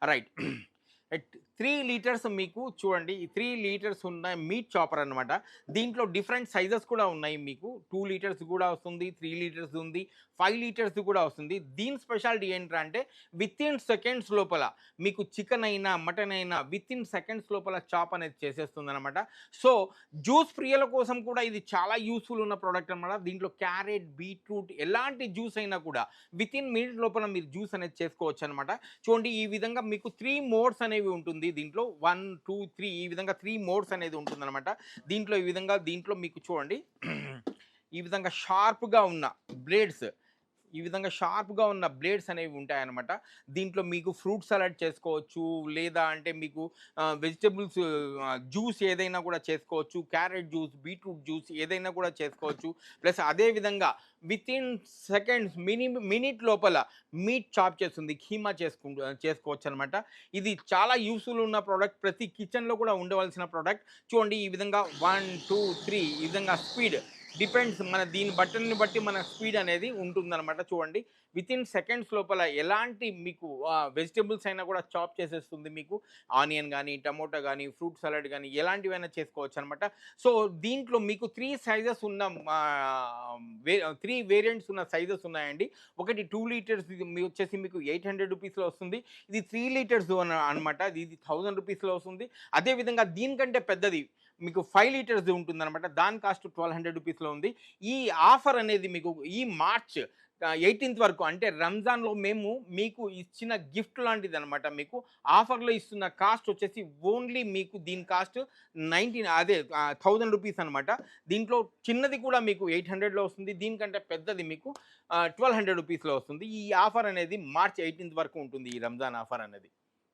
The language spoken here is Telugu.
రైట్. 3 లీటర్స్ మీకు చూడండి. ఈ 3 లీటర్స్ ఉన్న మీట్ చాపర్ అనమాట. దీంట్లో డిఫరెంట్ సైజెస్ కూడా ఉన్నాయి మీకు. 2 లీటర్స్ కూడా వస్తుంది, 3 లీటర్స్ ఉంది, 5 లీటర్స్‌ది కూడా వస్తుంది. దీని స్పెషాలిటీ ఏంట్రా అంటే వితిన్ సెకండ్స్ లోపల మీకు చికెన్ అయినా, మటన్ అయినా వితిన్ సెకండ్స్ లోపల చాప్ అనేది చేసేస్తుందనమాట. సో, జ్యూస్ ప్రియుల కోసం కూడా ఇది చాలా యూజ్‌ఫుల్ ఉన్న ప్రొడక్ట్ అనమాట. దీంట్లో క్యారెట్, బీట్రూట్ ఎలాంటి జ్యూస్ అయినా కూడా వితిన్ మినిట్ లోపల మీరు జ్యూస్ అనేది చేసుకోవచ్చనమాట. చూడండి ఈ విధంగా మీకు 3 మోడ్స్ అనేవి ఉంటుంది దీంట్లో. 1, 2, 3 ఈ విధంగా 3 మోడ్స్ అనేది ఉంటుందనమాట. దీంట్లో ఈ విధంగా దీంట్లో మీకు చూడండి ఈ విధంగా షార్ప్‌గా ఉన్న బ్లేడ్స్, ఈ విధంగా షార్ప్‌గా ఉన్న బ్లేడ్స్ అనేవి ఉంటాయన్నమాట. దీంట్లో మీకు ఫ్రూట్ సలాడ్ చేసుకోవచ్చు. లేదా అంటే మీకు వెజిటబుల్స్ జ్యూస్ ఏదైనా కూడా చేసుకోవచ్చు. క్యారెట్ జ్యూస్, బీట్రూట్ జ్యూస్ ఏదైనా కూడా చేసుకోవచ్చు. ప్లస్ అదే విధంగా వితిన్ సెకండ్స్ మినిట్ లోపల మీట్ చాప్ చేస్తుంది. కీమా చేసుకోవచ్చనమాట. ఇది చాలా యూజ్‌ఫుల్ ఉన్న ప్రొడక్ట్. ప్రతి కిచెన్‌లో కూడా ఉండవలసిన ప్రొడక్ట్. చూడండి ఈ విధంగా 1, 2, 3 ఈ విధంగా స్పీడ్ డిపెండ్స్ మన దీని బటన్‌ని బట్టి మన స్పీడ్ అనేది ఉంటుందనమాట. చూడండి వితిన్ సెకండ్స్ లోపల ఎలాంటి మీకు వెజిటబుల్స్ అయినా కూడా చాప్ చేసేస్తుంది మీకు. ఆనియన్ గానీ, టమోటా గానీ, ఫ్రూట్ సలాడ్ గానీ ఎలాంటివైనా చేసుకోవచ్చనమాట. సో, దీంట్లో మీకు 3 సైజెస్ ఉన్న 3 వేరియంట్స్ ఉన్న సైజెస్ ఉన్నాయండి. ఒకటి 2 లీటర్స్ ఇది వచ్చేసి మీకు 800 రూపీస్‌లో వస్తుంది. ఇది 3 లీటర్స్ అనమాట. ఇది 1000 రూపీస్‌లో వస్తుంది. అదే విధంగా దీనికంటే పెద్దది మీకు 5 లీటర్స్‌ది ఉంటుందనమాట. దాని కాస్ట్ 1200 రూపీస్‌లో ఉంది. ఈ ఆఫర్ అనేది మీకు ఈ మార్చ్ 18థ్ వరకు అంటే రంజాన్‌లో మేము మీకు ఇచ్చిన గిఫ్ట్ లాంటిదనమాట. మీకు ఆఫర్‌లో ఇస్తున్న కాస్ట్ వచ్చేసి ఓన్లీ మీకు దీని కాస్ట్ 1000 రూపీస్ అనమాట. దీంట్లో చిన్నది కూడా మీకు 800లో వస్తుంది. దీనికంటే పెద్దది మీకు 1200 రూపీస్‌లో వస్తుంది. ఈ ఆఫర్ అనేది మార్చ్ 18థ్ వరకు ఉంటుంది ఈ రంజాన్ ఆఫర్ అనేది.